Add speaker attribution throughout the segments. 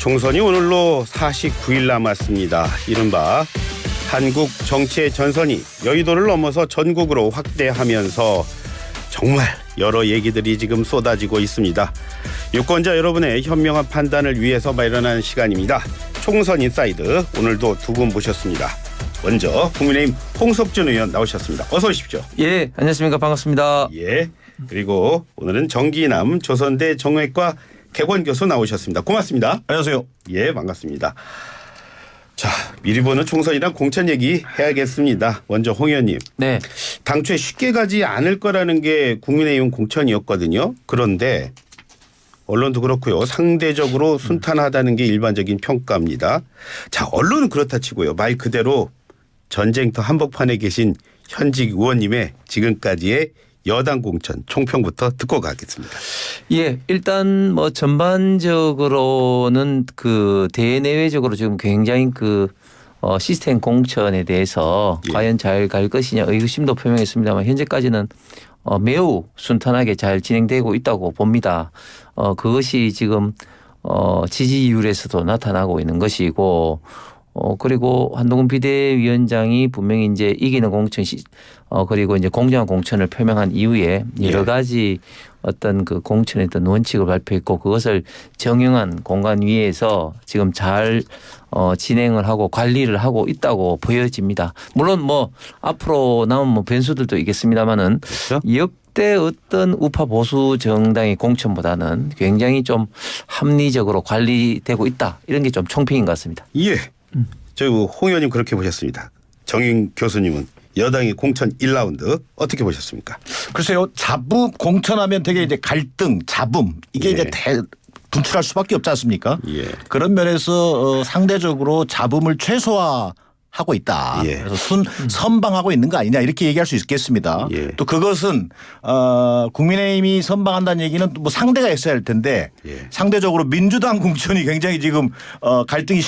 Speaker 1: 총선이 오늘로 49일 남았습니다. 이른바 한국 정치의 전선이 여의도를 넘어서 전국으로 확대하면서 정말 여러 얘기들이 지금 쏟아지고 있습니다. 유권자 여러분의 현명한 판단을 위해서 마련한 시간입니다. 총선 인사이드, 오늘도 두 분 모셨습니다. 먼저 국민의힘 홍석준 의원 나오셨습니다. 어서 오십시오.
Speaker 2: 예, 안녕하십니까. 반갑습니다.
Speaker 1: 예. 그리고 오늘은 정기남 조선대 정외과 개관 교수 나오셨습니다. 고맙습니다.
Speaker 3: 안녕하세요.
Speaker 1: 예, 반갑습니다. 자, 미리 보는 총선이랑 공천 얘기 해야겠습니다. 먼저 홍 의원님.
Speaker 2: 네.
Speaker 1: 당초에 쉽게 가지 않을 거라는 게 국민의힘 공천이었거든요. 그런데 언론도 그렇고요. 상대적으로 순탄하다는 게 일반적인 평가입니다. 자, 언론은 그렇다 치고요. 말 그대로 전쟁터 한복판에 계신 현직 의원님의 지금까지의 여당 공천 총평부터 듣고 가겠습니다.
Speaker 2: 예, 일단 뭐 전반적으로는 그 대내외적으로 지금 굉장히 시스템 공천에 대해서
Speaker 1: 예.
Speaker 2: 과연 잘 갈 것이냐 의구심도 표명했습니다만 현재까지는 매우 순탄하게 잘 진행되고 있다고 봅니다. 그것이 지금 지지율에서도 나타나고 있는 것이고 그리고 한동훈 비대위원장이 분명히 이제 이기는 공천 그리고 이제 공정한 공천을 표명한 이후에 여러 가지 어떤 그 공천의 어떤 원칙을 발표했고 그것을 정형한 공간 위에서 지금 잘 진행을 하고 관리를 하고 있다고 보여집니다. 물론 뭐 앞으로 나온 뭐 변수들도 있겠습니다만은
Speaker 1: 그렇죠?
Speaker 2: 역대 어떤 우파 보수 정당의 공천보다는 굉장히 좀 합리적으로 관리되고 있다 이런 게 좀 총평인 것 같습니다.
Speaker 1: 예. 저희 홍 의원님 그렇게 보셨습니다. 정인 교수님은 여당의 공천 1라운드 어떻게 보셨습니까?
Speaker 3: 글쎄요. 공천하면 되게 이제 갈등, 잡음 이게
Speaker 1: 예.
Speaker 3: 이제 분출할 수밖에 없지 않습니까?
Speaker 1: 예.
Speaker 3: 그런 면에서 상대적으로 잡음을 최소화하고 있다.
Speaker 1: 예.
Speaker 3: 그래서 선방하고 있는 거 아니냐 이렇게 얘기할 수 있겠습니다.
Speaker 1: 예.
Speaker 3: 또 그것은 국민의힘이 선방한다는 얘기는 또 뭐 상대가 있어야 할 텐데
Speaker 1: 예.
Speaker 3: 상대적으로 민주당 공천이 굉장히 지금 갈등이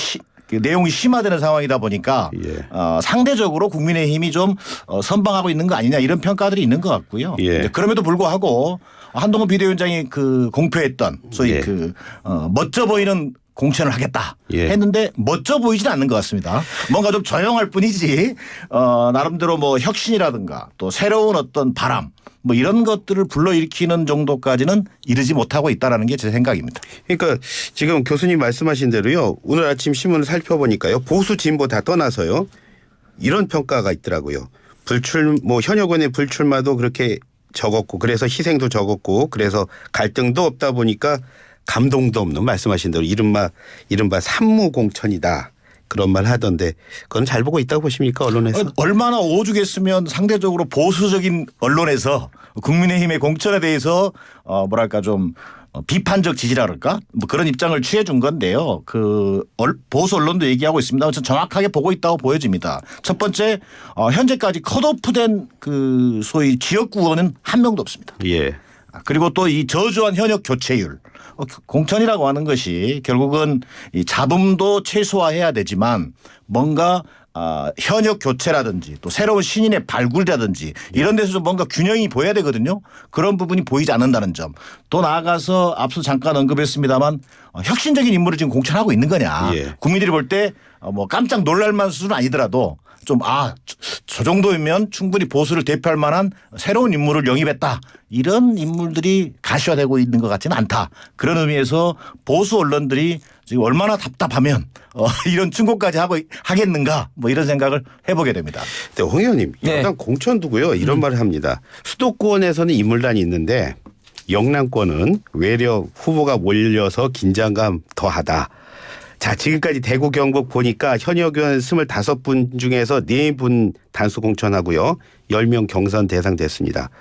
Speaker 3: 내용이 심화되는 상황이다 보니까
Speaker 1: 예.
Speaker 3: 상대적으로 국민의힘이 좀 선방하고 있는 거 아니냐 이런 평가들이 있는 것 같고요.
Speaker 1: 예.
Speaker 3: 그럼에도 불구하고 한동훈 비대위원장이 공표했던 소위
Speaker 1: 예.
Speaker 3: 멋져 보이는 공천을 하겠다
Speaker 1: 예.
Speaker 3: 했는데 멋져 보이지는 않는 것 같습니다. 뭔가 좀 조용할 뿐이지 나름대로 뭐 혁신이라든가 또 새로운 어떤 바람 뭐 이런 것들을 불러일으키는 정도까지는 이르지 못하고 있다라는 게 제 생각입니다.
Speaker 1: 그러니까 지금 교수님 말씀하신 대로요. 오늘 아침 신문을 살펴보니까요. 보수 진보 다 떠나서요. 이런 평가가 있더라고요. 현역 의원의 불출마도 그렇게 적었고 그래서 희생도 적었고 그래서 갈등도 없다 보니까 감동도 없는 말씀하신 대로 이른바 산무 공천이다. 그런 말 하던데 그건 잘 보고 있다고 보십니까 언론에서?
Speaker 3: 얼마나 오죽했으면 상대적으로 보수적인 언론에서 국민의힘의 공천에 대해서 뭐랄까 좀 비판적 지지라 그럴까 뭐 그런 입장을 취해 준 건데요. 보수 언론도 얘기하고 있습니다. 정확하게 보고 있다고 보여집니다. 첫 번째 현재까지 컷오프된 소위 지역구 의원은 한 명도 없습니다.
Speaker 1: 예.
Speaker 3: 그리고 또 이 저조한 현역 교체율. 공천이라고 하는 것이 결국은 이 잡음도 최소화해야 되지만 뭔가 현역 교체라든지 또 새로운 신인의 발굴이라든지 이런 데서 좀 뭔가 균형이 보여야 되거든요. 그런 부분이 보이지 않는다는 점. 또 나아가서 앞서 잠깐 언급했습니다만 혁신적인 인물을 지금 공천하고 있는 거냐.
Speaker 1: 예.
Speaker 3: 국민들이 볼 때 뭐 깜짝 놀랄 수준은 아니더라도 좀 저 정도면 충분히 보수를 대표할 만한 새로운 인물을 영입했다. 이런 인물들이 가시화되고 있는 것 같지는 않다. 그런 의미에서 보수 언론들이 지금 얼마나 답답하면 이런 충고까지 하겠는가 뭐 이런 생각을 해보게 됩니다.
Speaker 1: 네, 홍 의원님
Speaker 2: 네.
Speaker 1: 여당 공천 두고요. 이런 말을 합니다. 수도권에서는 인물단이 있는데 영남권은 외려 후보가 몰려서 긴장감 더하다. 자, 지금까지 대구 경북 보니까 현역 의원 25분 중에서 4분 단수 공천하고요. 10명 경선 대상 됐습니다.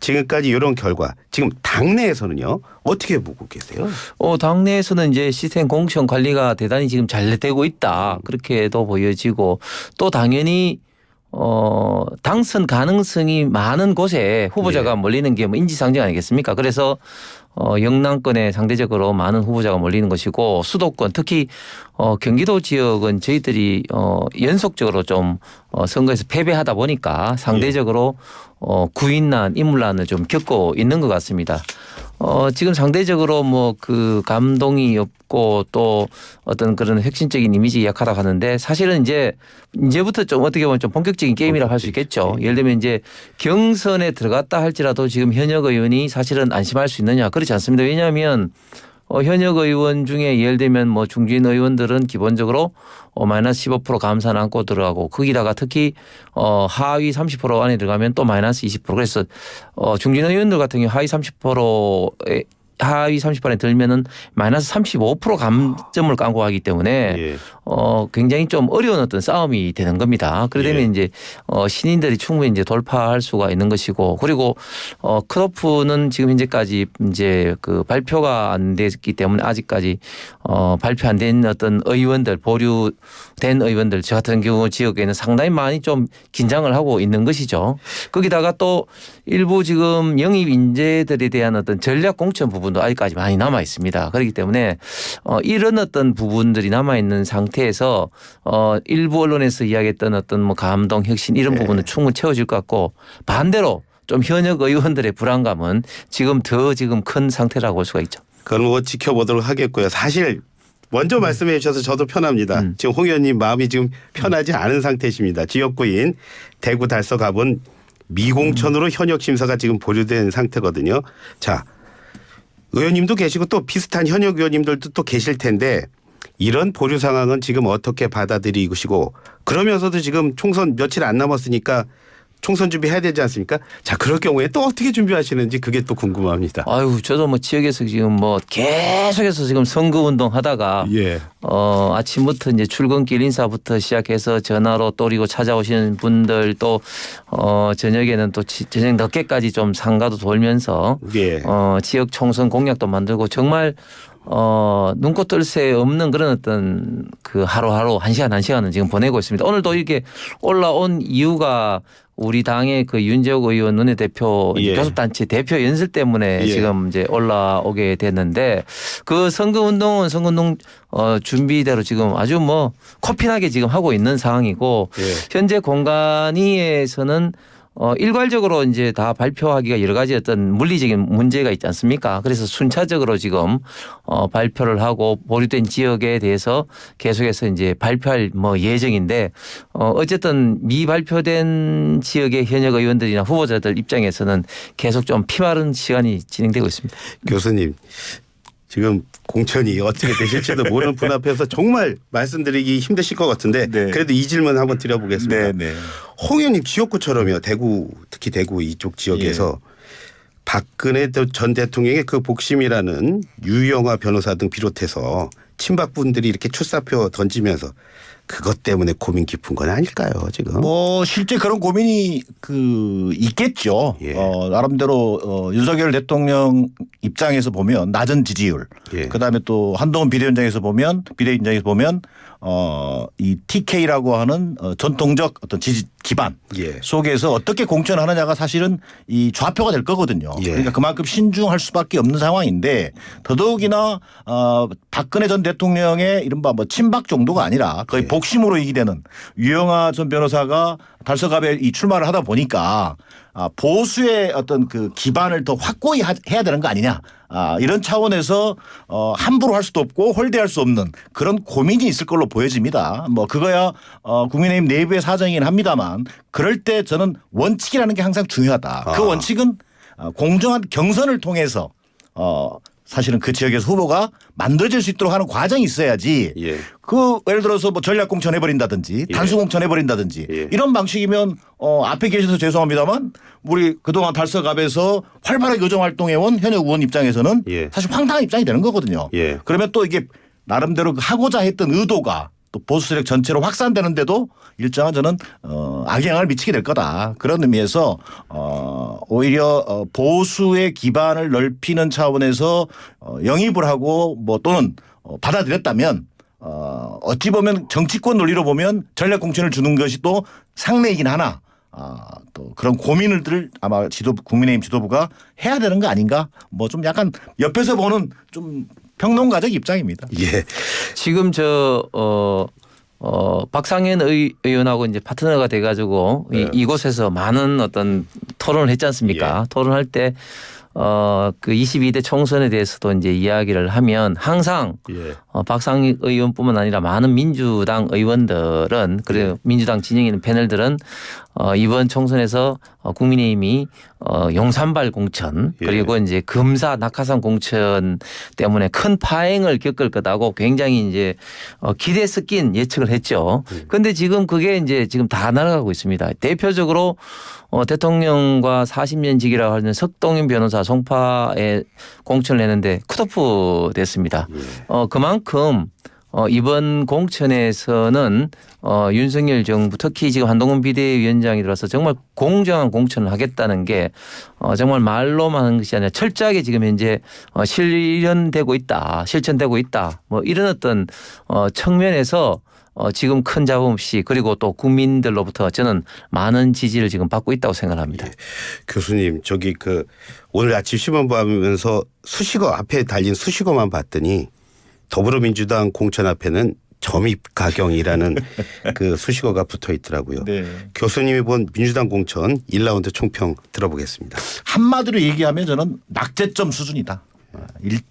Speaker 1: 지금까지 이런 결과 지금 당내에서는요. 어떻게 보고 계세요?
Speaker 2: 당내에서는 이제 시스템 공천 관리가 대단히 지금 잘 되고 있다. 그렇게도 보여지고 또 당연히 당선 가능성이 많은 곳에 후보자가
Speaker 1: 예.
Speaker 2: 몰리는 게 뭐 인지상정 아니겠습니까? 그래서 영남권에 상대적으로 많은 후보자가 몰리는 것이고 수도권 특히 경기도 지역은 저희들이 연속적으로 좀 선거에서 패배하다 보니까 상대적으로 구인난 인물난을 좀 겪고 있는 것 같습니다. 지금 상대적으로 뭐 그 감동이 없고 또 어떤 그런 혁신적인 이미지 약하다고 하는데 사실은 이제부터 좀 어떻게 보면 좀 본격적인 게임이라고 할 수 있겠죠. 예를 들면 이제 경선에 들어갔다 할지라도 지금 현역 의원이 사실은 안심할 수 있느냐 그렇지 않습니다. 왜냐하면 현역 의원 중에 예를 들면 뭐 중진 의원들은 기본적으로 마이너스 15% 감산 안고 들어가고 거기다가 특히 하위 30% 안에 들어가면 또 마이너스 20% 그래서 중진 의원들 같은 경우 하위 30%에 들면은 마이너스 35% 감점을 깡고하기 때문에
Speaker 1: 예.
Speaker 2: 굉장히 좀 어려운 어떤 싸움이 되는 겁니다. 그러려면
Speaker 1: 예.
Speaker 2: 이제 신인들이 충분히 이제 돌파할 수가 있는 것이고 그리고 컷오프는 지금 현재까지 이제 그 발표가 안 됐기 때문에 아직까지 발표 안 된 어떤 의원들 보류된 의원들 저 같은 경우 지역에는 상당히 많이 좀 긴장을 하고 있는 것이죠. 거기다가 또 일부 지금 영입 인재들에 대한 어떤 전략 공천 부분도 아직까지 많이 남아 있습니다. 그렇기 때문에 이런 어떤 부분들이 남아 있는 상태에서 일부 언론에서 이야기했던 어떤 뭐 감동, 혁신 이런 부분은 충분히 채워질 것 같고 반대로 좀 현역 의원들의 불안감은 지금 더 큰 상태라고 볼 수가 있죠.
Speaker 1: 그건 뭐 지켜보도록 하겠고요. 사실 먼저 말씀해 주셔서 저도 편합니다. 지금 홍 의원님 마음이 지금 편하지 않은 상태십니다. 지역구인 대구 달서갑은 미공천으로 현역 심사가 지금 보류된 상태거든요. 자, 의원님도 계시고 또 비슷한 현역 의원님들도 또 계실 텐데 이런 보류 상황은 지금 어떻게 받아들이시고 그러면서도 지금 총선 며칠 안 남았으니까 총선 준비해야 되지 않습니까? 자, 그럴 경우에 또 어떻게 준비하시는지 그게 또 궁금합니다.
Speaker 2: 아유, 저도 뭐 지역에서 지금 뭐 계속해서 지금 선거운동 하다가
Speaker 1: 예.
Speaker 2: 아침부터 이제 출근길 인사부터 시작해서 전화로 또리고 찾아오시는 분들 또 저녁에는 또 저녁 늦게까지 좀 상가도 돌면서
Speaker 1: 예.
Speaker 2: 지역 총선 공약도 만들고 정말 눈코 뜰 새 없는 그런 어떤 그 하루하루 한 시간은 지금 보내고 있습니다. 오늘도 이렇게 올라온 이유가 우리 당의 그 윤재욱 의원 원내대표
Speaker 1: 예.
Speaker 2: 교섭단체 대표 연설 때문에
Speaker 1: 예.
Speaker 2: 지금 이제 올라오게 됐는데 그 선거운동은 선거운동 준비대로 지금 아주 뭐 코피나게 지금 하고 있는 상황이고
Speaker 1: 예.
Speaker 2: 현재 공간위에서는 일괄적으로 이제 다 발표하기가 여러 가지 어떤 물리적인 문제가 있지 않습니까? 그래서 순차적으로 지금 발표를 하고 보류된 지역에 대해서 계속해서 이제 발표할 뭐 예정인데 어쨌든 미발표된 지역의 현역 의원들이나 후보자들 입장에서는 계속 좀 피마른 시간이 진행되고 있습니다.
Speaker 1: 교수님 지금 공천이 어떻게 되실지도 모르는 분 앞에서 정말 말씀드리기 힘드실 것 같은데
Speaker 3: 네.
Speaker 1: 그래도 이 질문 한번 드려보겠습니다.
Speaker 3: 네.
Speaker 1: 홍 의원님 지역구처럼요. 대구 특히 대구 이쪽 지역에서 박근혜 전 대통령의 그 복심이라는 유영아 변호사 등 비롯해서 친박분들이 이렇게 출사표 던지면서 그것 때문에 고민 깊은 건 아닐까요 지금?
Speaker 3: 뭐 실제 그런 고민이 있겠죠.
Speaker 1: 예.
Speaker 3: 나름대로 윤석열 대통령 입장에서 보면 낮은 지지율.
Speaker 1: 예.
Speaker 3: 그다음에 또 한동훈 비대위원장에서 보면 이 TK라고 하는 전통적 어떤 지지 기반
Speaker 1: 예.
Speaker 3: 속에서 어떻게 공천하느냐가 사실은 이 좌표가 될 거거든요.
Speaker 1: 예.
Speaker 3: 그러니까 그만큼 신중할 수밖에 없는 상황인데 더더욱이나 박근혜 전 대통령의 이른바 뭐 친박 정도가 아니라 거의 복심으로 이기되는 유영아 전 변호사가 달서갑에 이 출마를 하다 보니까 보수의 어떤 그 기반을 더 확고히 해야 되는 거 아니냐. 이런 차원에서 함부로 할 수도 없고 홀대할 수 없는 그런 고민이 있을 걸로 보여집니다. 뭐 그거야 국민의힘 내부의 사정이긴 합니다만 그럴 때 저는 원칙이라는 게 항상 중요하다. 그 원칙은 공정한 경선을 통해서 사실은 그 지역에서 후보가 만들어질 수 있도록 하는 과정이 있어야지.
Speaker 1: 예.
Speaker 3: 예를 들어서 뭐 전략 공천 해버린다든지 단수 공천 해버린다든지 이런 방식이면 앞에 계셔서 죄송합니다만 우리 그동안 달서갑에서 활발하게 의정 활동해온 현역 의원 입장에서는 사실 황당한 입장이 되는 거거든요. 그러면 또 이게 나름대로 하고자 했던 의도가 또 보수 세력 전체로 확산되는데도 일정한 저는 악영향을 미치게 될 거다. 그런 의미에서 오히려 보수의 기반을 넓히는 차원에서 영입을 하고 뭐 또는 받아들였다면 어찌 보면 정치권 논리로 보면 전략 공천을 주는 것이 또 상례이긴 하나 또 그런 고민을 아마 국민의힘 지도부가 해야 되는 거 아닌가 뭐 좀 약간 옆에서 보는 좀 평론가적 입장입니다.
Speaker 1: 예.
Speaker 2: 지금 박상현 의원하고 이제 파트너가 돼가지고 이곳에서 많은 어떤 토론을 했지 않습니까? 토론할 때 그 22대 총선에 대해서도 이제 이야기를 하면 항상
Speaker 1: 예.
Speaker 2: 박상익 의원뿐만 아니라 많은 민주당 의원들은 그리고 민주당 진영에 있는 패널들은 이번 총선에서 국민의힘이 용산발 공천 그리고 이제 금사 낙하산 공천 때문에 큰 파행을 겪을 거다고 굉장히 이제 기대 섞인 예측을 했죠. 그런데 지금 그게 이제 지금 다 날아가고 있습니다. 대표적으로 대통령과 40년 직이라고 하는 석동인 변호사 송파에 공천을 했는데 컷오프 됐습니다. 그만큼 이번 공천에서는 윤석열 정부 특히 지금 한동훈 비대위원장이 들어서 정말 공정한 공천을 하겠다는 게 정말 말로만 하는 것이 아니라 철저하게 지금 현재 실현되고 있다. 실천되고 있다. 뭐 이런 어떤 측면에서 지금 큰 잡음 없이 그리고 또 국민들로부터 저는 많은 지지를 지금 받고 있다고 생각합니다.
Speaker 1: 예. 교수님 저기 그 오늘 아침 신문 보면서 수식어 앞에 달린 수식어만 봤더니 더불어민주당 공천 앞에는 점입가경이라는 그 수식어가 붙어 있더라고요.
Speaker 3: 네.
Speaker 1: 교수님이 본 민주당 공천 1라운드 총평 들어보겠습니다.
Speaker 3: 한마디로 얘기하면 저는 낙제점 수준이다.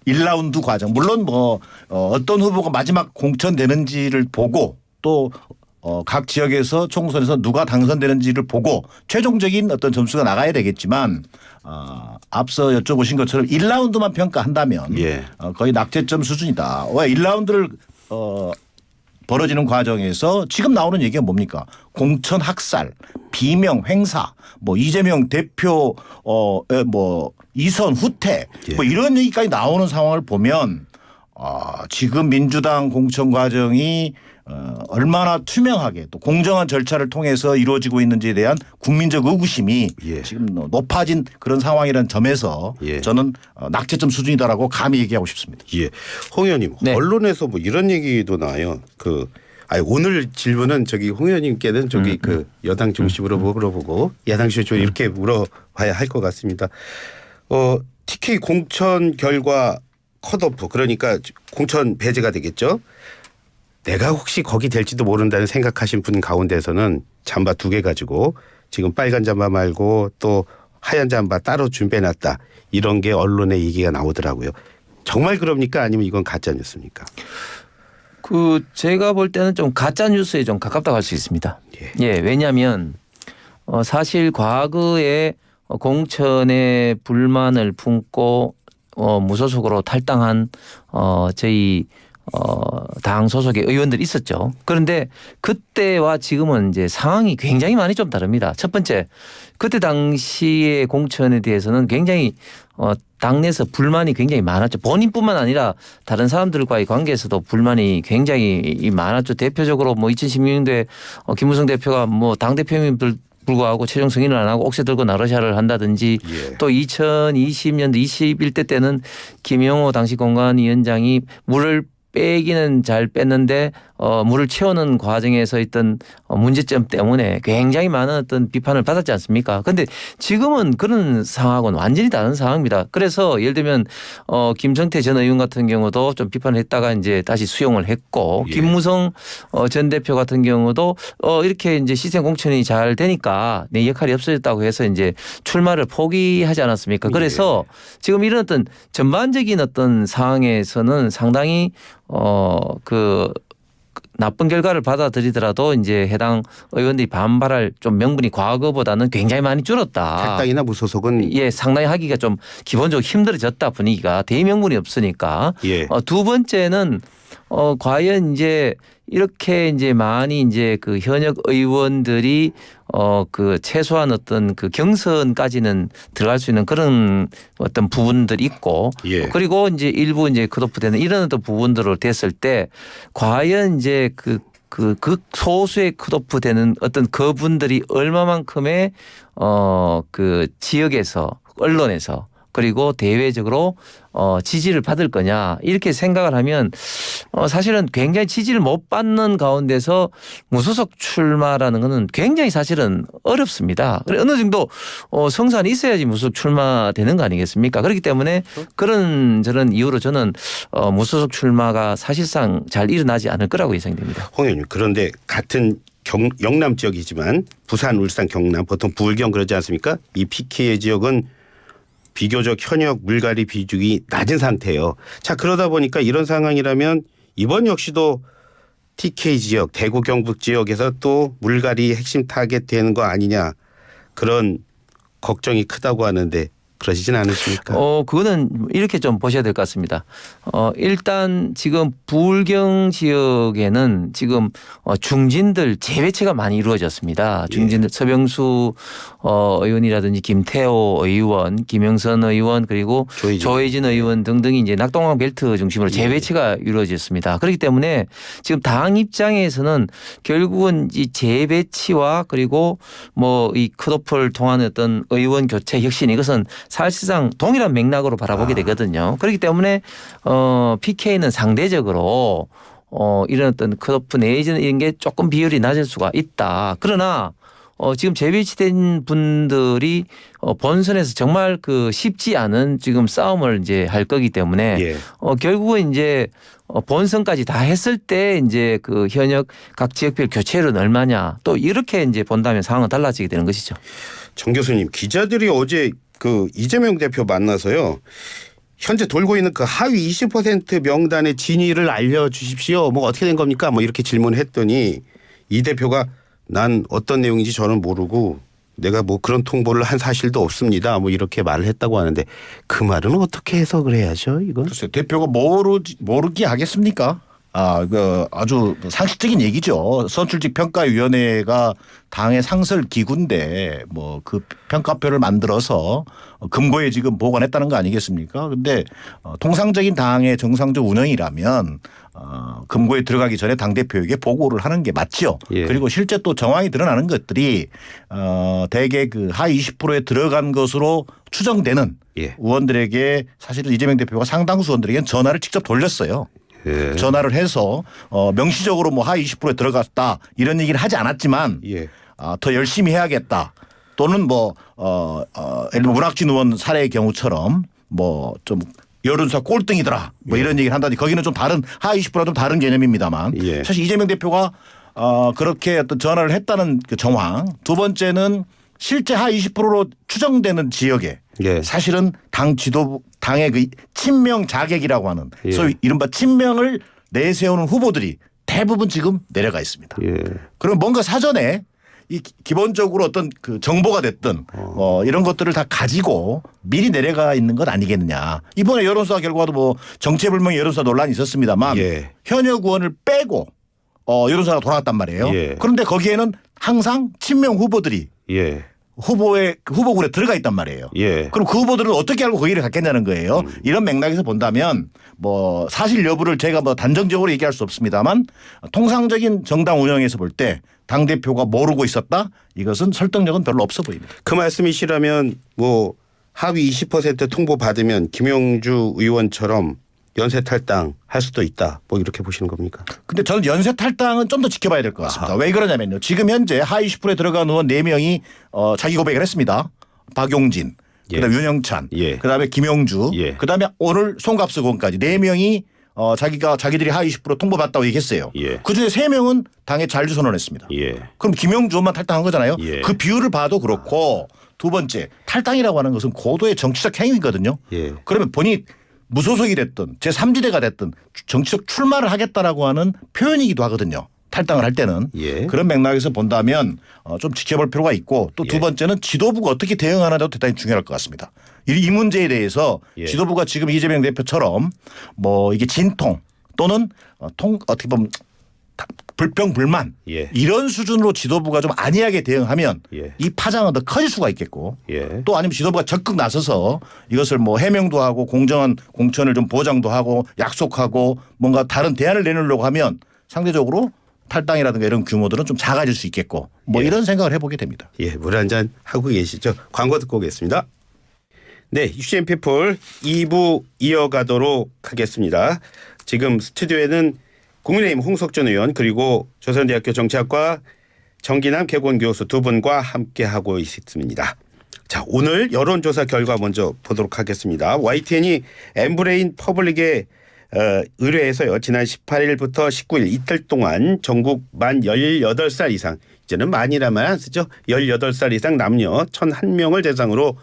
Speaker 3: 1라운드 과정. 물론 뭐 어떤 후보가 마지막 공천되는지를 보고 또 각 지역에서 총선에서 누가 당선되는지를 보고 최종적인 어떤 점수가 나가야 되겠지만 앞서 여쭤보신 것처럼 1라운드만 평가한다면
Speaker 1: 예.
Speaker 3: 거의 낙제점 수준이다. 왜 1라운드를 벌어지는 과정에서 지금 나오는 얘기가 뭡니까? 공천 학살, 비명 행사, 뭐 이재명 대표 뭐 이선 후퇴 뭐 이런 얘기까지 나오는 상황을 보면 지금 민주당 공천 과정이 얼마나 투명하게 또 공정한 절차를 통해서 이루어지고 있는지에 대한 국민적 의구심이 지금 높아진 그런 상황이라는 점에서 저는 낙제점 수준이다라고 감히 얘기하고 싶습니다.
Speaker 1: 예, 홍 의원님
Speaker 2: 네.
Speaker 1: 언론에서 뭐 이런 얘기도 나와요. 오늘 질문은 저기 홍 의원님께는 저기 그 여당 중심으로 물어보고 야당 중심으로 이렇게 물어봐야 할 것 같습니다. TK 공천 결과 컷오프 그러니까 공천 배제가 되겠죠. 내가 혹시 거기 될지도 모른다는 생각하신 분 가운데서는 잠바 2개 가지고 지금 빨간 잠바 말고 또 하얀 잠바 따로 준비해놨다. 이런 게 언론에 얘기가 나오더라고요. 정말 그럽니까? 아니면 이건 가짜 뉴스입니까?
Speaker 2: 제가 볼 때는 좀 가짜 뉴스에 좀 가깝다고 할 수 있습니다. 예, 왜냐하면 사실 과거에 공천에 불만을 품고 무소속으로 탈당한 저희 당 소속의 의원들이 있었죠. 그런데 그때와 지금은 이제 상황이 굉장히 많이 좀 다릅니다. 첫 번째, 그때 당시의 공천에 대해서는 굉장히 당내에서 불만이 굉장히 많았죠. 본인뿐만 아니라 다른 사람들과의 관계에서도 불만이 굉장히 많았죠. 대표적으로 뭐 2016년도에 김무성 대표가 뭐 당 대표임들 불구하고 최종 승인을 안 하고 옥새 들고 나르샤를 한다든지 또 2020년도 21대 때는 김영호 당시 공관위원장이 물을 빼기는 잘 뺐는데 물을 채우는 과정에서 있던 문제점 때문에 굉장히 많은 어떤 비판을 받았지 않습니까? 그런데 지금은 그런 상황하고는 완전히 다른 상황입니다. 그래서 예를 들면 김성태 전 의원 같은 경우도 좀 비판을 했다가 이제 다시 수용을 했고 김무성 전 대표 같은 경우도 이렇게 이제 시생 공천이 잘 되니까 내 역할이 없어졌다고 해서 이제 출마를 포기하지 않았습니까? 그래서 지금 이런 어떤 전반적인 어떤 상황에서는 상당히 나쁜 결과를 받아들이더라도 이제 해당 의원들이 반발할 좀 명분이 과거보다는 굉장히 많이 줄었다.
Speaker 1: 탈당이나 무소속은
Speaker 2: 상당히 하기가 좀 기본적으로 힘들어졌다. 분위기가 대명분이 없으니까. 두 번째는 과연 이제 이렇게 이제 많이 이제 그 현역 의원들이 그 최소한 어떤 그 경선까지는 들어갈 수 있는 그런 어떤 부분들이 있고 그리고 이제 일부 이제 컷오프되는 이런 어떤 부분들을 됐을 때 과연 이제 그 소수의 컷오프되는 어떤 그분들이 얼마만큼의 그 지역에서 언론에서 그리고 대외적으로 지지를 받을 거냐 이렇게 생각을 하면 사실은 굉장히 지지를 못 받는 가운데서 무소속 출마라는 것은 굉장히 사실은 어렵습니다. 그래 어느 정도 성산이 있어야지 무소속 출마되는 거 아니겠습니까? 그렇기 때문에 그런 저런 이유로 저는 무소속 출마가 사실상 잘 일어나지 않을 거라고 예상됩니다.
Speaker 1: 홍 의원님 그런데 같은 영남 지역이지만 부산, 울산, 경남 보통 부울경 그러지 않습니까? 이 PK 지역은 비교적 현역 물갈이 비중이 낮은 상태예요. 자, 그러다 보니까 이런 상황이라면 이번 역시도 TK 지역, 대구 경북 지역에서 또 물갈이 핵심 타겟 되는 거 아니냐 그런 걱정이 크다고 하는데 그러시진 않으십니까?
Speaker 2: 그거는 이렇게 좀 보셔야 될 것 같습니다. 일단 지금 부울경 지역에는 지금 중진들 재배치가 많이 이루어졌습니다. 중진들 서병수 의원이라든지 김태호 의원, 김영선 의원 그리고 조혜진 의원 등등이 이제 낙동강 벨트 중심으로 재배치가 이루어졌습니다. 그렇기 때문에 지금 당 입장에서는 결국은 이 재배치와 그리고 뭐 이 컷오프를 통한 어떤 의원 교체 혁신 이것은 사실상 동일한 맥락으로 바라보게 되거든요. 그렇기 때문에 PK는 상대적으로 이런 어떤 컷오프 내지는 이런 게 조금 비율이 낮을 수가 있다. 그러나 지금 재배치된 분들이 본선에서 정말 그 쉽지 않은 지금 싸움을 이제 할 거기 때문에
Speaker 1: 예.
Speaker 2: 결국은 이제 본선까지 다 했을 때 이제 그 현역 각 지역별 교체율은 얼마냐 또 이렇게 이제 본다면 상황은 달라지게 되는 것이죠.
Speaker 1: 정 교수님, 기자들이 어제 그 이재명 대표 만나서요. 현재 돌고 있는 그 하위 20% 명단의 진위를 알려주십시오. 뭐 어떻게 된 겁니까? 뭐 이렇게 질문했더니 이 대표가 난 어떤 내용인지 저는 모르고 내가 뭐 그런 통보를 한 사실도 없습니다. 뭐 이렇게 말을 했다고 하는데 그 말은 어떻게 해석을 해야죠? 이건?
Speaker 3: 글쎄요. 대표가 모르게 하겠습니까? 아주 상식적인 얘기죠. 선출직 평가위원회가 당의 상설 기구인데 뭐 그 평가표를 만들어서 금고에 지금 보관했다는 거 아니겠습니까? 근데 통상적인 당의 정상적 운영이라면 금고에 들어가기 전에 당대표에게 보고를 하는 게 맞죠.
Speaker 1: 예.
Speaker 3: 그리고 실제 또 정황이 드러나는 것들이 대개 그 하위 20%에 들어간 것으로 추정되는
Speaker 1: 예.
Speaker 3: 의원들에게 사실은 이재명 대표가 상당수 의원들에게는 전화를 직접 돌렸어요.
Speaker 1: 예.
Speaker 3: 전화를 해서 명시적으로 뭐 하위 20%에 들어갔다 이런 얘기를 하지 않았지만
Speaker 1: 예.
Speaker 3: 더 열심히 해야겠다 또는 뭐 예를 들어 문학진 의원 사례의 경우처럼 뭐 좀 여론조사 꼴등이더라 뭐 이런 얘기를 한다든지 거기는 좀 다른 하위 20%와 좀 다른 개념입니다만
Speaker 1: 예.
Speaker 3: 사실 이재명 대표가 그렇게 어떤 전화를 했다는 그 정황 두 번째는 실제 하위 20%로 추정되는 지역에
Speaker 1: 예.
Speaker 3: 사실은 당 지도부 당의 그 친명 자객이라고 하는
Speaker 1: 예.
Speaker 3: 소위 이른바 친명을 내세우는 후보들이 대부분 지금 내려가 있습니다.
Speaker 1: 예.
Speaker 3: 그럼 뭔가 사전에 이 기본적으로 어떤 그 정보가 됐든 이런 것들을 다 가지고 미리 내려가 있는 것 아니겠느냐. 이번에 여론조사 결과도 뭐 정체불명 여론조사 논란이 있었습니다만
Speaker 1: 예.
Speaker 3: 현역 의원을 빼고 여론조사가 돌아갔단 말이에요.
Speaker 1: 예.
Speaker 3: 그런데 거기에는 항상 친명 후보들이
Speaker 1: 예.
Speaker 3: 후보군에 들어가 있단 말이에요.
Speaker 1: 예.
Speaker 3: 그럼 그 후보들은 어떻게 알고 거기를 갔겠냐는 거예요. 이런 맥락에서 본다면 뭐 사실 여부를 제가 뭐 단정적으로 얘기할 수 없습니다만 통상적인 정당 운영에서 볼 때 당대표가 모르고 있었다 이것은 설득력은 별로 없어 보입니다.
Speaker 1: 그 말씀이시라면 뭐 하위 20% 통보 받으면 김용주 의원처럼 연쇄 탈당 할 수도 있다. 뭐 이렇게 보시는 겁니까?
Speaker 3: 근데 저는 연쇄 탈당은 좀 더 지켜봐야 될 것 같습니다. 왜 그러냐면요. 지금 현재 하위 20%에 들어간 의원 4명이 자기 고백을 했습니다. 박용진,
Speaker 1: 예.
Speaker 3: 그다음에 윤영찬,
Speaker 1: 예.
Speaker 3: 그다음에 김용주,
Speaker 1: 예.
Speaker 3: 그다음에 오늘 송갑수 의원까지 4명이 자기들이 하위 20% 통보받다고 얘기했어요.
Speaker 1: 예.
Speaker 3: 그중에 3명은 당에 잔류 선언했습니다.
Speaker 1: 예.
Speaker 3: 그럼 김용주 의원만 탈당한 거잖아요.
Speaker 1: 예.
Speaker 3: 그 비율을 봐도 그렇고 두 번째 탈당이라고 하는 것은 고도의 정치적 행위거든요.
Speaker 1: 예.
Speaker 3: 그러면 본인이 무소속이 됐든 제3지대가 됐든 정치적 출마를 하겠다라고 하는 표현이기도 하거든요. 탈당을 할 때는.
Speaker 1: 예.
Speaker 3: 그런 맥락에서 본다면 좀 지켜볼 필요가 있고 또 두
Speaker 1: 예.
Speaker 3: 번째는 지도부가 어떻게 대응하느냐도 대단히 중요할 것 같습니다. 이 문제에 대해서
Speaker 1: 예.
Speaker 3: 지도부가 지금 이재명 대표처럼 뭐 이게 진통 또는 어떻게 보면 불평 불만
Speaker 1: 예.
Speaker 3: 이런 수준으로 지도부가 좀 안이하게 대응하면
Speaker 1: 예.
Speaker 3: 이 파장은 더 커질 수가 있겠고
Speaker 1: 예.
Speaker 3: 또 아니면 지도부가 적극 나서서 이것을 뭐 해명도 하고 공정한 공천을 좀 보장도 하고 약속하고 뭔가 다른 대안을 내놓으려고 하면 상대적으로 탈당이라든가 이런 규모들은 좀 작아질 수 있겠고 뭐
Speaker 1: 예.
Speaker 3: 이런 생각을 해보게 됩니다.
Speaker 1: 예, 물 한 잔 하고 계시죠? 광고 듣고 오겠습니다. 네, 이슈앤 피플 2부 이어가도록 하겠습니다. 지금 스튜디오에는 국민의힘 홍석천 의원 그리고 조선대학교 정치학과 정기남 개건 교수 두 분과 함께하고 있습니다. 자, 오늘 여론조사 결과 먼저 보도록 하겠습니다. YTN이 엠브레인 퍼블릭에 의뢰해서요. 지난 18일부터 19일 이틀 동안 전국 만 18살 이상 이제는 만이라만 안 쓰죠. 18살 이상 남녀 1,001명을 대상으로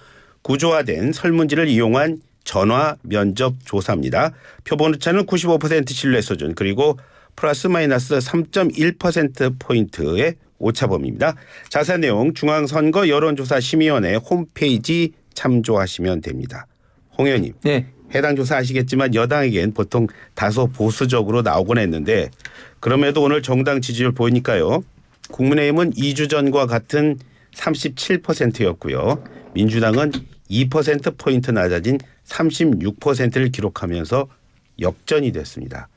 Speaker 1: 구조화된 설문지를 이용한 전화 면접 조사입니다. 표본 오차는 95% 신뢰 수준 그리고 플러스 마이너스 3.1%포인트의 오차범위입니다. 자세한 내용 중앙선거 여론조사 심의원회 홈페이지 참조하시면 됩니다. 홍 의원님.
Speaker 2: 네.
Speaker 1: 해당 조사 아시겠지만 여당에겐 보통 다소 보수적으로 나오곤 했는데 그럼에도 오늘 정당 지지율 보이니까요. 국민의힘은 2주 전과 같은 37%였고요. 민주당은 2%포인트 낮아진 36%를 기록하면서 역전이 됐습니다.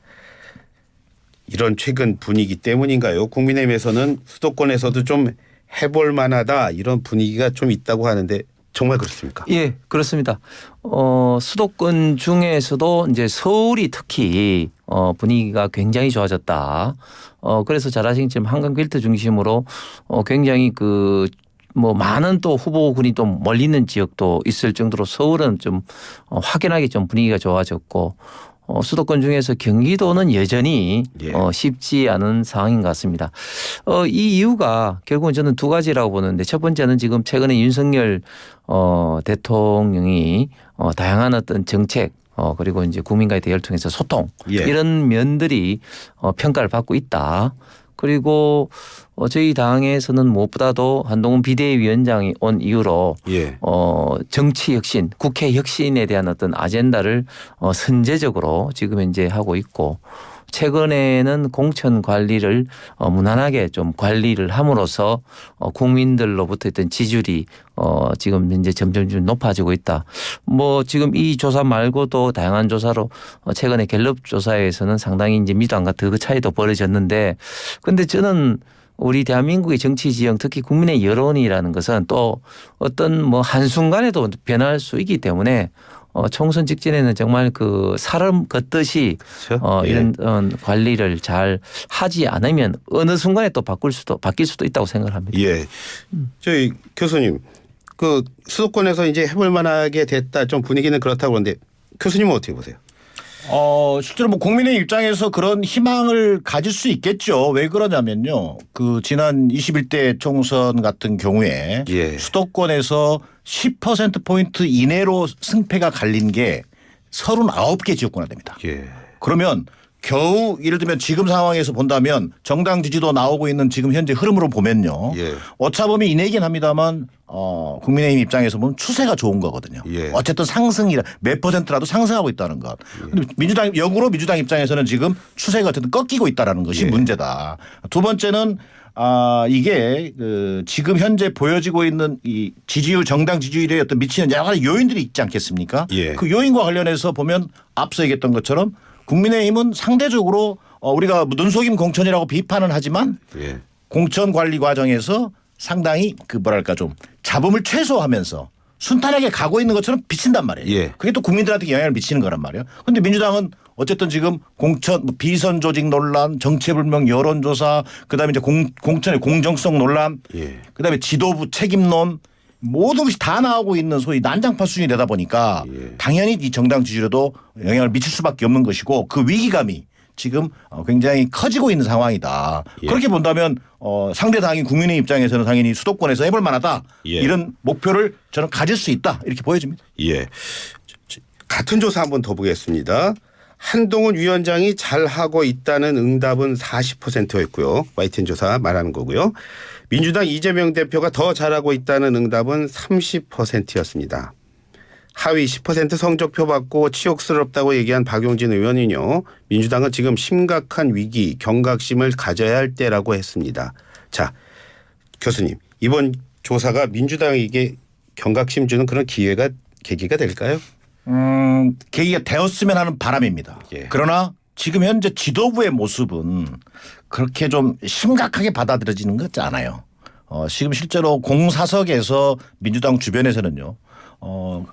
Speaker 1: 이런 최근 분위기 때문인가요? 국민의힘에서는 수도권에서도 좀 해볼 만하다 이런 분위기가 좀 있다고 하는데 정말 그렇습니까?
Speaker 2: 예, 그렇습니다. 수도권 중에서도 이제 서울이 특히 분위기가 굉장히 좋아졌다. 그래서 잘 아시겠지만 한강 벨트 중심으로 굉장히 많은 또 후보군이 또 멀리 있는 지역도 있을 정도로 서울은 좀 확연하게 좀 분위기가 좋아졌고 수도권 중에서 경기도는 여전히
Speaker 1: 예.
Speaker 2: 쉽지 않은 상황인 것 같습니다. 이 이유가 결국은 저는 두 가지라고 보는데 첫 번째는 지금 최근에 윤석열 대통령이 다양한 어떤 정책 그리고 이제 국민과의 대화를 통해서 소통
Speaker 1: 예.
Speaker 2: 이런 면들이 평가를 받고 있다. 그리고 저희 당에서는 무엇보다도 한동훈 비대위원장이 온 이후로
Speaker 1: 예.
Speaker 2: 정치 혁신, 국회 혁신에 대한 어떤 아젠다를 선제적으로 지금 현재 하고 있고 최근에는 공천 관리를 무난하게 좀 관리를 함으로써 국민들로부터 있던 지지율이 지금 현재 점점 좀 높아지고 있다. 지금 이 조사 말고도 다양한 조사로 최근에 갤럽 조사에서는 상당히 이제 민주당과 더 차이도 벌어졌는데 근데 저는 우리 대한민국의 정치 지형 특히 국민의 여론이라는 것은 또 어떤 한순간에도 변할 수 있기 때문에 총선 직전에는 정말 사람 걷듯이
Speaker 1: 그렇죠?
Speaker 2: 이런 관리를 잘 하지 않으면 어느 순간에 또 바뀔 수도 있다고 생각을 합니다.
Speaker 1: 예. 저희 교수님 수도권에서 이제 해볼 만하게 됐다 좀 분위기는 그렇다고 그러는데 교수님은 어떻게 보세요?
Speaker 3: 실제로 국민의 입장에서 그런 희망을 가질 수 있겠죠. 왜 그러냐면요. 지난 21대 총선 같은 경우에
Speaker 1: 예.
Speaker 3: 수도권에서 10%포인트 이내로 승패가 갈린 게 39개 지역구나 됩니다.
Speaker 1: 예.
Speaker 3: 그러면 겨우 예를 들면 지금 상황에서 본다면 정당 지지도 나오고 있는 지금 현재 흐름으로 보면요.
Speaker 1: 예.
Speaker 3: 오차범위 이내긴 합니다만 국민의힘 입장에서 보면 추세가 좋은 거거든요.
Speaker 1: 예.
Speaker 3: 어쨌든 상승이라 몇 퍼센트라도 상승하고 있다는 것. 근데 역으로 민주당 입장에서는 지금 추세가 어쨌든 꺾이고 있다는 것이
Speaker 1: 예.
Speaker 3: 문제다. 두 번째는 이게 지금 현재 보여지고 있는 이 지지율 정당 지지율에 어떤 미치는 여러 가지 요인들이 있지 않겠습니까?
Speaker 1: 예.
Speaker 3: 그 요인과 관련해서 보면 앞서 얘기했던 것처럼 국민의힘은 상대적으로 우리가 눈속임 공천이라고 비판은 하지만
Speaker 1: 예.
Speaker 3: 공천 관리 과정에서 상당히 좀 잡음을 최소화하면서 순탄하게 가고 있는 것처럼 비친단 말이에요.
Speaker 1: 예.
Speaker 3: 그게 또 국민들한테 영향을 미치는 거란 말이에요. 그런데 민주당은 어쨌든 지금 공천 비선 조직 논란, 정체불명 여론조사, 그다음에 이제 공천의 공정성 논란,
Speaker 1: 예.
Speaker 3: 그다음에 지도부 책임론 모든 것이 다 나오고 있는 소위 난장파 수준이 되다 보니까
Speaker 1: 예.
Speaker 3: 당연히 이 정당 지지율에도 영향을 미칠 수밖에 없는 것이고 그 위기감이 지금 굉장히 커지고 있는 상황이다.
Speaker 1: 예.
Speaker 3: 그렇게 본다면 상대 당인 국민의 입장에서는 당연히 수도권에서 해볼 만하다.
Speaker 1: 예.
Speaker 3: 이런 목표를 저는 가질 수 있다. 이렇게 보여집니다.
Speaker 1: 예. 같은 조사 한번 더 보겠습니다. 한동훈 위원장이 잘하고 있다는 응답은 40%였고요. YTN 조사 말하는 거고요. 민주당 이재명 대표가 더 잘하고 있다는 응답은 30%였습니다. 하위 10% 성적표 받고 치욕스럽다고 얘기한 박용진 의원은요. 민주당은 지금 심각한 위기, 경각심을 가져야 할 때라고 했습니다. 자, 교수님. 이번 조사가 민주당에게 경각심 주는 그런 계기가 될까요?
Speaker 3: 계기가 되었으면 하는 바람입니다.
Speaker 1: 예.
Speaker 3: 그러나 지금 현재 지도부의 모습은 그렇게 좀 심각하게 받아들여지는 것 같지 않아요. 지금 실제로 공사석에서 민주당 주변에서는요.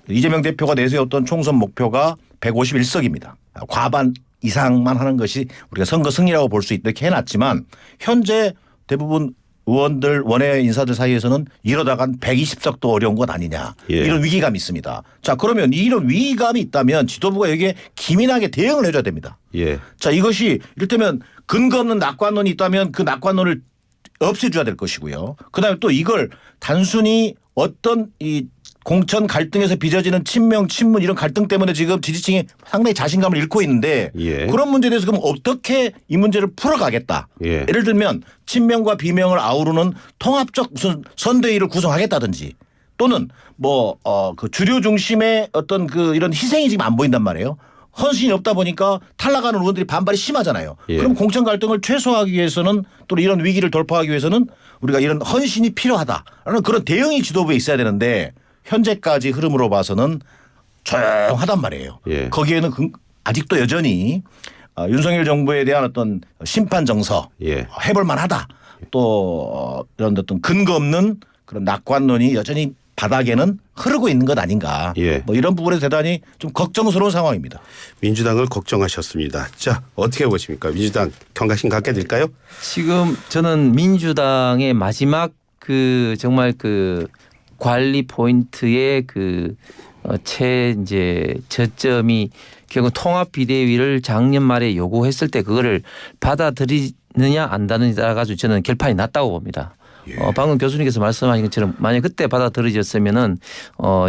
Speaker 3: 이재명 대표가 내세웠던 총선 목표가 151석입니다. 과반 이상만 하는 것이 우리가 선거 승리라고 볼 수 있도록 해놨지만 현재 대부분 의원들 원외 인사들 사이에서는 이러다간 120석도 어려운 것 아니냐.
Speaker 1: 예.
Speaker 3: 이런 위기감이 있습니다. 자 그러면 이런 위기감이 있다면 지도부가 여기에 기민하게 대응을 해줘야 됩니다.
Speaker 1: 예.
Speaker 3: 자 이것이 이를테면 근거 없는 낙관론이 있다면 그 낙관론을 없애줘야 될 것이고요. 그다음에 또 이걸 단순히 어떤 이 공천 갈등에서 빚어지는 친명, 친문 이런 갈등 때문에 지금 지지층이 상당히 자신감을 잃고 있는데
Speaker 1: 예.
Speaker 3: 그런 문제에 대해서 그럼 어떻게 이 문제를 풀어가겠다.
Speaker 1: 예.
Speaker 3: 예를 들면 친명과 비명을 아우르는 통합적 무슨 선대위를 구성하겠다든지 또는 그 주류 중심의 어떤 그 이런 희생이 지금 안 보인단 말이에요. 헌신이 없다 보니까 탈락하는 의원들이 반발이 심하잖아요.
Speaker 1: 예.
Speaker 3: 그럼 공천 갈등을 최소화하기 위해서는 또 이런 위기를 돌파하기 위해서는 우리가 이런 헌신이 필요하다라는 그런 대응이 지도부에 있어야 되는데 현재까지 흐름으로 봐서는 조용하단 말이에요.
Speaker 1: 예.
Speaker 3: 거기에는 아직도 여전히 윤석열 정부에 대한 어떤 심판 정서
Speaker 1: 예.
Speaker 3: 해볼 만하다. 또 이런 어떤 근거 없는 그런 낙관론이 여전히 바닥에는 흐르고 있는 것 아닌가.
Speaker 1: 예.
Speaker 3: 뭐 이런 부분에서 대단히 좀 걱정스러운 상황입니다.
Speaker 1: 민주당을 걱정하셨습니다. 자, 어떻게 보십니까? 민주당 경각심 갖게 될까요?
Speaker 2: 지금 저는 민주당의 마지막 그 정말 그 관리 포인트의 이제 저점이 결국 통합 비대위를 작년 말에 요구했을 때 그거를 받아들이느냐 안 받느냐 가지고 저는 결판이 났다고 봅니다.
Speaker 1: 예.
Speaker 2: 방금 교수님께서 말씀하신 것처럼 만약 그때 받아들여졌으면은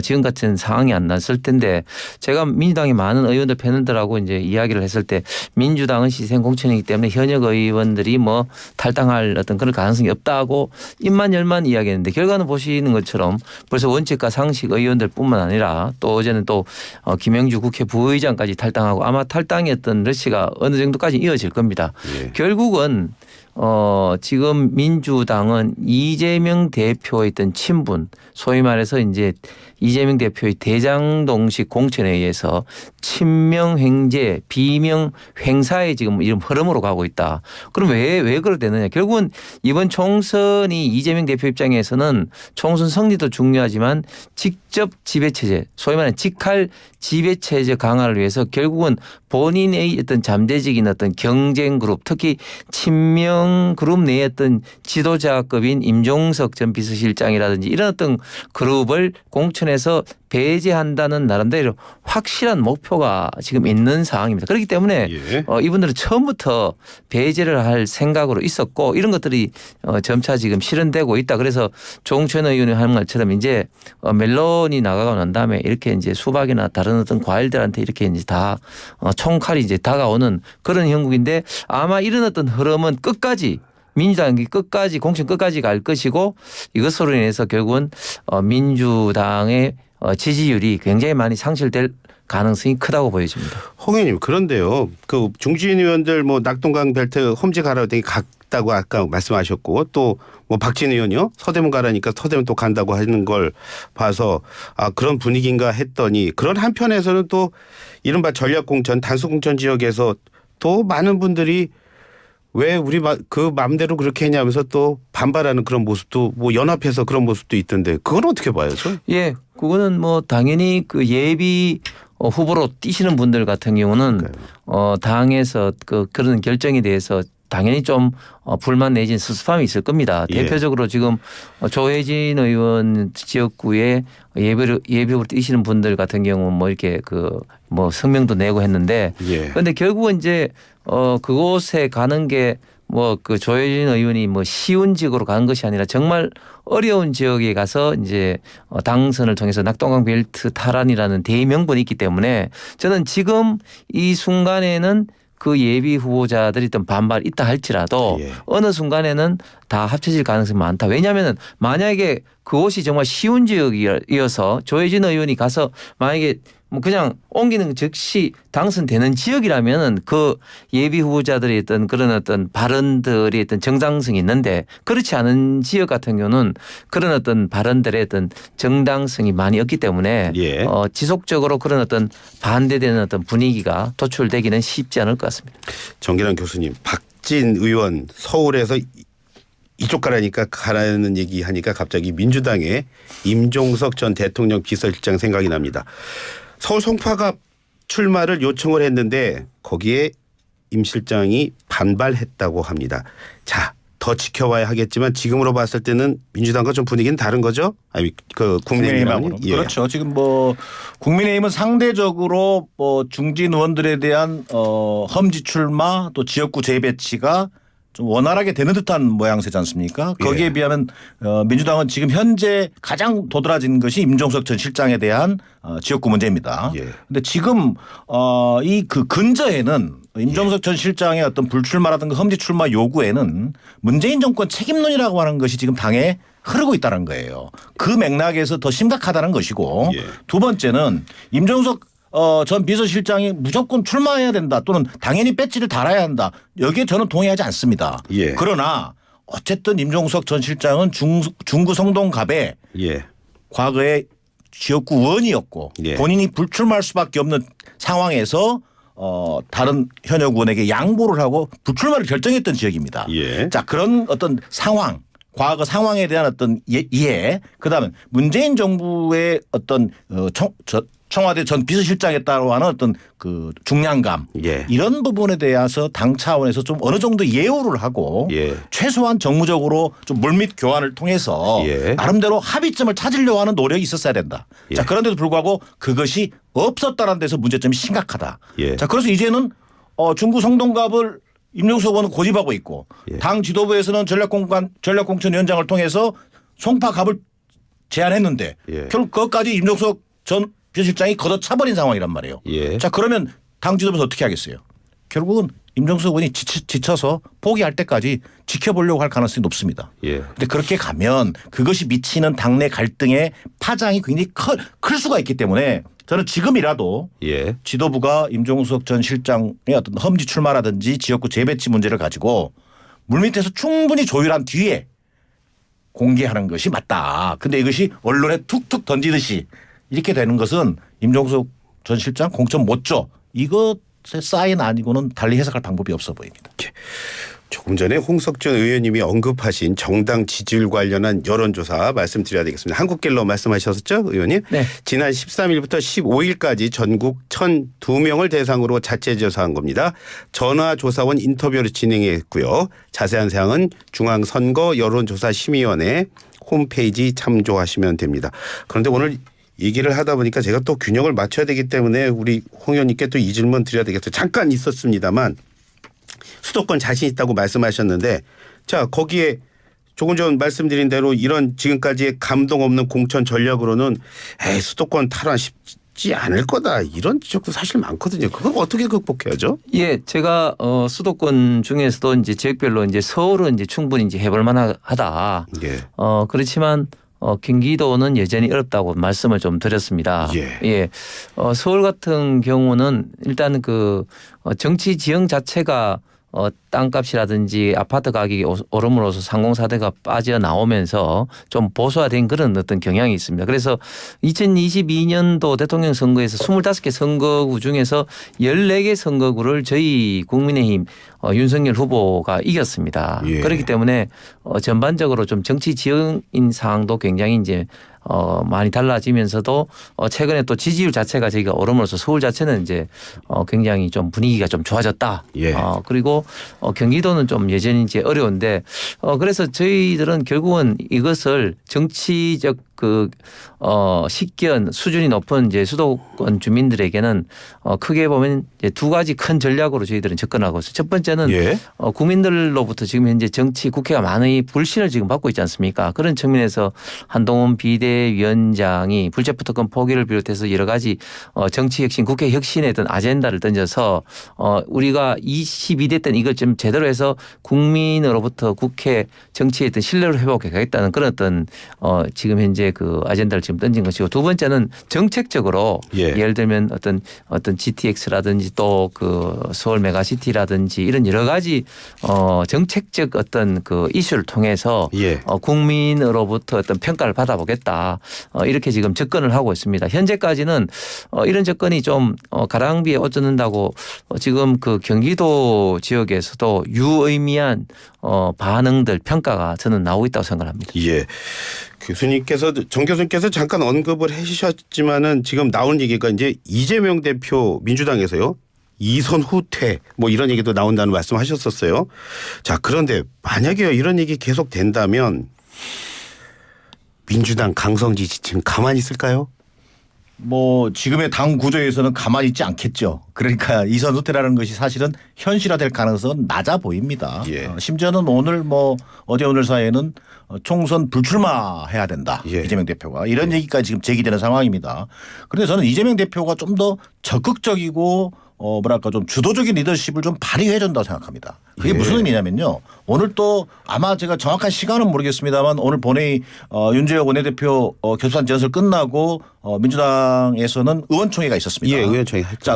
Speaker 2: 지금 같은 상황이 안 났을 텐데 제가 민주당의 많은 의원들 패널들하고 이제 이야기를 했을 때 민주당은 시생 공천이기 때문에 현역 의원들이 뭐 탈당할 어떤 그런 가능성이 없다고 입만 열만 이야기했는데 결과는 보시는 것처럼 벌써 원칙과 상식 의원들뿐만 아니라 또 어제는 또 김영주 국회 부의장까지 탈당하고 아마 탈당했던 러시가 어느 정도까지 이어질 겁니다.
Speaker 1: 예.
Speaker 2: 결국은 지금 민주당은 이재명 대표의 있던 친분 소위 말해서 이제 이재명 대표의 대장동식 공천에 의해서 친명 횡재 비명 횡사의 지금 이런 흐름으로 가고 있다. 그럼 왜 그렇게 되느냐. 결국은 이번 총선이 이재명 대표 입장에서는 총선 승리도 중요하지만 직접 지배체제 소위 말하는 직할 지배체제 강화를 위해서 결국은 본인의 어떤 잠재적인 어떤 경쟁 그룹 특히 친명 그룹 내에 어떤 지도자급인 임종석 전 비서실장이라든지 이런 어떤 그룹을 공천해서 배제한다는 나름대로 확실한 목표가 지금 있는 상황입니다. 그렇기 때문에
Speaker 1: 예.
Speaker 2: 이분들은 처음부터 배제를 할 생각으로 있었고 이런 것들이 점차 지금 실현되고 있다. 그래서 조홍천 의원이 하는 말처럼 이제 멜론이 나가고 난 다음에 이렇게 이제 수박이나 다른 어떤 과일들한테 이렇게 이제 다 총칼이 이제 다가오는 그런 형국인데 아마 이런 어떤 흐름은 끝까지 민주당이 끝까지 공천 끝까지 갈 것이고 이것으로 인해서 결국은 민주당의 지지율이 굉장히 많이 상실될 가능성이 크다고 보여집니다.
Speaker 1: 홍 의원님 그런데요. 그 중진 의원들 뭐 낙동강 벨트 험지 가라고 되게 갔다고 아까 말씀하셨고 또 뭐 박진 의원이요 서대문 가라니까 서대문 또 간다고 하는 걸 봐서 그런 분위기인가 했더니 그런 한편에서는 또 이른바 전략공천 단수공천 지역에서 또 많은 분들이 왜 우리 그 마음대로 그렇게 했냐면서 또 반발하는 그런 모습도 뭐 연합해서 그런 모습도 있던데 그건 어떻게 봐요?
Speaker 2: 예, 그거는 뭐 당연히 그 예비 후보로 뛰시는 분들 같은 경우는 당에서 그런 결정에 대해서 당연히 좀 불만 내진 섭섭함이 있을 겁니다.
Speaker 1: 예. 대표적으로
Speaker 2: 지금 조혜진 의원 지역구에 예비로 뛰시는 분들 같은 경우는 뭐 이렇게 뭐 성명도 내고 했는데 그런데
Speaker 1: 예.
Speaker 2: 결국은 이제 그곳에 가는 게 뭐 조혜진 의원이 뭐 쉬운 지역으로 가는 것이 아니라 정말 어려운 지역에 가서 이제 당선을 통해서 낙동강 벨트 탈환이라는 대명분이 있기 때문에 저는 지금 이 순간에는 그 예비 후보자들이 어떤 반발이 있다 할지라도
Speaker 1: 예.
Speaker 2: 어느 순간에는 다 합쳐질 가능성이 많다. 왜냐하면 만약에 그곳이 정말 쉬운 지역이어서 조혜진 의원이 가서 만약에 뭐 그냥 옮기는 즉시 당선되는 지역이라면 그 예비 후보자들이 어떤 그런 어떤 발언들이 어떤 정당성이 있는데 그렇지 않은 지역 같은 경우는 그런 어떤 발언들의 어떤 정당성이 많이 없기 때문에
Speaker 1: 예.
Speaker 2: 지속적으로 그런 어떤 반대되는 어떤 분위기가 도출되기는 쉽지 않을 것 같습니다.
Speaker 1: 정기란 교수님, 박진 의원 서울에서 이쪽 가라니까 가라는 얘기하니까 갑자기 민주당의 임종석 전 대통령 비서실장 생각이 납니다. 서울 송파갑 출마를 요청을 했는데 거기에 임 실장이 반발했다고 합니다. 자, 더 지켜봐야 하겠지만 지금으로 봤을 때는 민주당과 좀 분위기는 다른 거죠? 아니 국민의힘하고는.
Speaker 3: 예. 그렇죠. 지금 뭐 국민의힘은 상대적으로 뭐 중진 의원들에 대한 험지 출마 또 지역구 재배치가 좀 원활하게 되는 듯한 모양새지 않습니까? 거기에
Speaker 1: 예.
Speaker 3: 비하면 민주당은 지금 현재 가장 도드라진 것이 임종석 전 실장에 대한 지역구 문제입니다.
Speaker 1: 예.
Speaker 3: 근데 지금 이 그 근저에는 임종석 전 실장의 어떤 불출마라든가 험지 출마 요구에는 문재인 정권 책임론이라고 하는 것이 지금 당에 흐르고 있다는 거예요. 그 맥락에서 더 심각하다는 것이고
Speaker 1: 예.
Speaker 3: 두 번째는 임종석 전 비서실장이 무조건 출마해야 된다 또는 당연히 배지를 달아야 한다. 여기에 저는 동의하지 않습니다.
Speaker 1: 예.
Speaker 3: 그러나 어쨌든 임종석 전 실장은 중구 성동갑에
Speaker 1: 예.
Speaker 3: 과거에 지역구 의원이었고
Speaker 1: 예.
Speaker 3: 본인이 불출마할 수밖에 없는 상황에서 다른 현역 의원에게 양보를 하고 불출마를 결정했던 지역입니다.
Speaker 1: 예.
Speaker 3: 자, 그런 어떤 상황, 과거 상황에 대한 어떤 이해, 그다음에 문재인 정부의 어떤 청와대 전 비서실장에 따로 하는 어떤 그 중량감
Speaker 1: 예.
Speaker 3: 이런 부분에 대해서 당 차원에서 좀 어느 정도 예우를 하고
Speaker 1: 예.
Speaker 3: 최소한 정무적으로 좀 물밑 교환을 통해서
Speaker 1: 예.
Speaker 3: 나름대로 합의점을 찾으려고 하는 노력이 있었어야 된다.
Speaker 1: 예.
Speaker 3: 자, 그런데도 불구하고 그것이 없었다는 데서 문제점이 심각하다.
Speaker 1: 예.
Speaker 3: 자, 그래서 이제는 중구 성동갑을 임종석 의원은 고집하고 있고
Speaker 1: 예.
Speaker 3: 당 지도부에서는 전략공천위원장을 통해서 송파갑을 제안했는데
Speaker 1: 예.
Speaker 3: 결국 그것까지 임종석 전 비서실장이 걷어차버린 상황이란 말이에요.
Speaker 1: 예.
Speaker 3: 자, 그러면 당 지도부에서 어떻게 하겠어요? 결국은 임종석 의원이 지쳐서 포기할 때까지 지켜보려고 할 가능성이 높습니다.
Speaker 1: 예.
Speaker 3: 근데 그렇게 가면 그것이 미치는 당내 갈등의 파장이 굉장히 클 수가 있기 때문에 저는 지금이라도
Speaker 1: 예.
Speaker 3: 지도부가 임종석 전 실장의 어떤 험지 출마라든지 지역구 재배치 문제를 가지고 물밑에서 충분히 조율한 뒤에 공개하는 것이 맞다. 근데 이것이 언론에 툭툭 던지듯이 이렇게 되는 것은 임종석 전 실장 공천 못 줘. 이것의 사인 아니고는 달리 해석할 방법이 없어 보입니다.
Speaker 1: 조금 전에 홍석천 의원님이 언급하신 정당 지지율 관련한 여론조사 말씀드려야 되겠습니다. 한국갤럽 말씀하셨었죠, 의원님?
Speaker 2: 네.
Speaker 1: 지난 13일부터 15일까지 전국 1,002명을 대상으로 자체 조사한 겁니다. 전화조사원 인터뷰를 진행했고요. 자세한 사항은 중앙선거 여론조사심의원회 홈페이지 참조하시면 됩니다. 그런데 오늘 얘기를 하다 보니까 제가 또 균형을 맞춰야 되기 때문에 우리 홍 의원님께 또 이 질문 드려야 되겠어요. 잠깐 있었습니다만 수도권 자신 있다고 말씀하셨는데 자 거기에 조금 전 말씀드린 대로 이런 지금까지의 감동 없는 공천 전략으로는 수도권 탈환 쉽지 않을 거다 이런 지적도 사실 많거든요. 그걸 어떻게 극복해야죠?
Speaker 2: 예, 제가 수도권 중에서도 이제 지역별로 이제 서울은 이제 충분히 이제 해볼 만하다.
Speaker 1: 예.
Speaker 2: 그렇지만 경기도는 여전히 어렵다고 말씀을 좀 드렸습니다.
Speaker 1: 예.
Speaker 2: 서울 같은 경우는 일단 그 정치 지형 자체가 땅값이라든지 아파트 가격이 오름으로써 상공사대가 빠져나오면서 좀 보수화된 그런 어떤 경향이 있습니다. 그래서 2022년도 대통령 선거에서 25개 선거구 중에서 14개 선거구를 저희 국민의힘 윤석열 후보가 이겼습니다.
Speaker 1: 예.
Speaker 2: 그렇기 때문에 전반적으로 좀 정치 지형인 상황도 굉장히 이제 많이 달라지면서도 최근에 또 지지율 자체가 저희가 오름으로써 서울 자체는 이제 굉장히 좀 분위기가 좀 좋아졌다.
Speaker 1: 예.
Speaker 2: 그리고 경기도는 좀 여전히 이제 어려운데 그래서 저희들은 결국은 이것을 정치적 식견 수준이 높은 이제 수도권 주민들에게는 크게 보면 이제 두 가지 큰 전략으로 저희들은 접근하고 있어요. 첫 번째는
Speaker 1: 예.
Speaker 2: 국민들로부터 지금 현재 정치 국회가 많이 불신을 지금 받고 있지 않습니까? 그런 측면에서 한동훈 비대위원장이 불체포 특권 포기를 비롯해서 여러 가지 정치 혁신, 국회 혁신의 어떤 아젠다를 던져서 우리가 22대 때는 이걸 좀 제대로 해서 국민으로부터 국회 정치의 어떤 신뢰를 회복해 가겠다는 그런 어떤 지금 현재 그 아젠다를 지금 던진 것이고 두 번째는 정책적으로
Speaker 1: 예.
Speaker 2: 예를 들면 어떤 GTX라든지 또 그 서울 메가시티라든지 이런 여러 가지 정책적 어떤 그 이슈를 통해서
Speaker 1: 예.
Speaker 2: 국민으로부터 어떤 평가를 받아보겠다 이렇게 지금 접근을 하고 있습니다. 현재까지는 이런 접근이 좀 가랑비에 옷 젖는다고 지금 그 경기도 지역에서도 유의미한 반응들 평가가 저는 나오고 있다고 생각합니다.
Speaker 1: 예. 정 교수님께서 잠깐 언급을 해주셨지만은 지금 나온 얘기가 이제 이재명 대표 민주당에서요. 이선 후퇴 뭐 이런 얘기도 나온다는 말씀하셨었어요. 자, 그런데 만약에 이런 얘기 계속 된다면 민주당 강성지 지층 가만히 있을까요?
Speaker 3: 뭐 지금의 당 구조에서는 가만히 있지 않겠죠. 그러니까 이선 후퇴라는 것이 사실은 현실화될 가능성은 낮아 보입니다.
Speaker 1: 예.
Speaker 3: 심지어는 오늘 뭐 어제 오늘 사이에는 총선 불출마해야 된다.
Speaker 1: 예.
Speaker 3: 이재명 대표가 이런 얘기까지 지금 제기되는 상황입니다. 그런데 저는 이재명 대표가 좀 더 적극적이고 뭐랄까 좀 주도적인 리더십을 좀 발휘해 준다고 생각합니다. 그게
Speaker 1: 예.
Speaker 3: 무슨 의미냐면요. 오늘 또 아마 제가 정확한 시간은 모르겠습니다만 오늘 본회의 윤재혁 원내대표 교수단 연설 끝나고 민주당에서는 의원총회가 있었습니다.
Speaker 1: 예, 의원총회
Speaker 3: 자,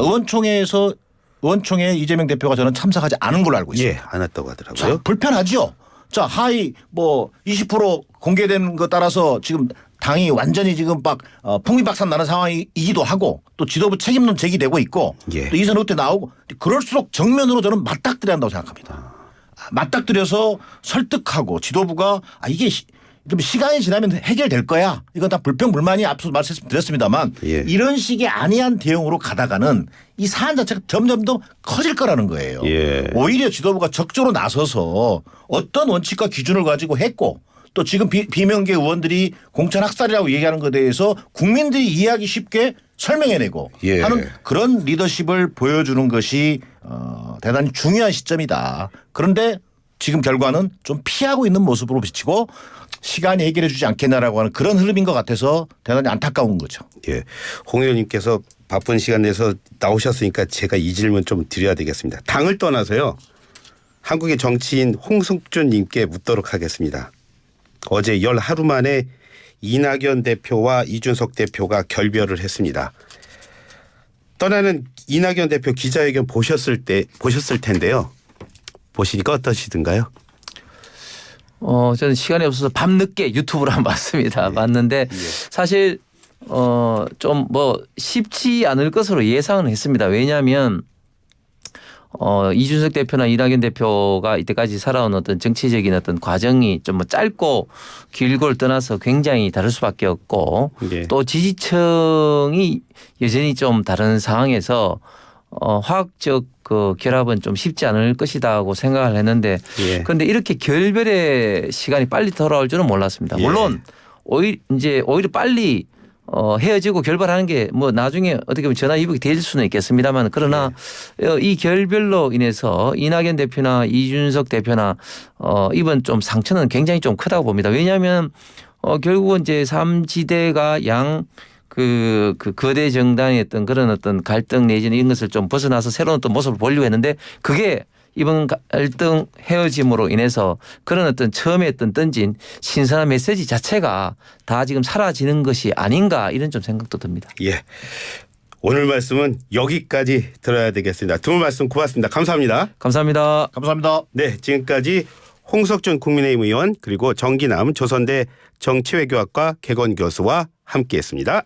Speaker 3: 의원총회 이재명 대표가 저는 참석하지 않은 걸로 알고 있습니다.
Speaker 1: 예, 안 왔다고 하더라고요.
Speaker 3: 자, 불편하죠. 자, 하위 뭐 20% 공개된 것 따라서 지금 당이 완전히 지금 막 풍비박산 나는 상황이기도 하고 또 지도부 책임론 제기되고 있고
Speaker 1: 예.
Speaker 3: 또 이선 후퇴 나오고 그럴수록 정면으로 저는 맞닥뜨려야 한다고 생각합니다. 맞닥뜨려서 설득하고 지도부가 이게 좀 시간이 지나면 해결될 거야. 이건 다 불평불만이 앞서 말씀드렸습니다만
Speaker 1: 예.
Speaker 3: 이런 식의 안이한 대응으로 가다가는 이 사안 자체가 점점 더 커질 거라는 거예요.
Speaker 1: 예.
Speaker 3: 오히려 지도부가 적극적으로 나서서 어떤 원칙과 기준을 가지고 했고 또 지금 비명계 의원들이 공천 학살이라고 얘기하는 것에 대해서 국민들이 이해하기 쉽게 설명해내고
Speaker 1: 예.
Speaker 3: 하는 그런 리더십을 보여주는 것이 대단히 중요한 시점이다. 그런데 지금 결과는 좀 피하고 있는 모습으로 비치고 시간이 해결해 주지 않겠냐라고 하는 그런 흐름인 것 같아서 대단히 안타까운 거죠.
Speaker 1: 예. 홍 의원님께서 바쁜 시간 내서 나오셨으니까 제가 이 질문 좀 드려야 되겠습니다. 당을 떠나서요. 한국의 정치인 홍석준 님께 묻도록 하겠습니다. 어제 열 하루 만에 이낙연 대표와 이준석 대표가 결별을 했습니다. 떠나는 이낙연 대표 기자회견 보셨을 텐데요. 보시니까 어떠시던가요?
Speaker 2: 저는 시간이 없어서 밤늦게 유튜브를 한번 봤습니다. 봤는데 사실 좀 뭐 쉽지 않을 것으로 예상은 했습니다. 왜냐하면 이준석 대표나 이낙연 대표가 이때까지 살아온 어떤 정치적인 어떤 과정이 좀 뭐 짧고 길고를 떠나서 굉장히 다를 수밖에 없고
Speaker 1: 예.
Speaker 2: 또 지지층이 여전히 좀 다른 상황에서 화학적 그 결합은 좀 쉽지 않을 것이다고 생각을 했는데
Speaker 1: 예.
Speaker 2: 그런데 이렇게 결별의 시간이 빨리 돌아올 줄은 몰랐습니다.
Speaker 1: 예.
Speaker 2: 물론 오히려 빨리 헤어지고 결별하는 게 뭐 나중에 어떻게 보면 전화위복이 될 수는 있겠습니다만 그러나 이 결별로 인해서 이낙연 대표나 이준석 대표나 이번 좀 상처는 굉장히 좀 크다고 봅니다. 왜냐하면 결국은 이제 3지대가 그 거대 정당의 그런 어떤 갈등 내지는 이런 것을 좀 벗어나서 새로운 어떤 모습을 보려고 했는데 그게 이번 갈등 헤어짐으로 인해서 그런 어떤 처음에 던진 신선한 메시지 자체가 다 지금 사라지는 것이 아닌가 이런 좀 생각도 듭니다.
Speaker 1: 예. 오늘 말씀은 여기까지 들어야 되겠습니다. 두 분 말씀 고맙습니다. 감사합니다.
Speaker 2: 감사합니다.
Speaker 3: 감사합니다.
Speaker 1: 네, 지금까지 홍석준 국민의힘 의원 그리고 정기남 조선대 정치외교학과 개건 교수와 함께했습니다.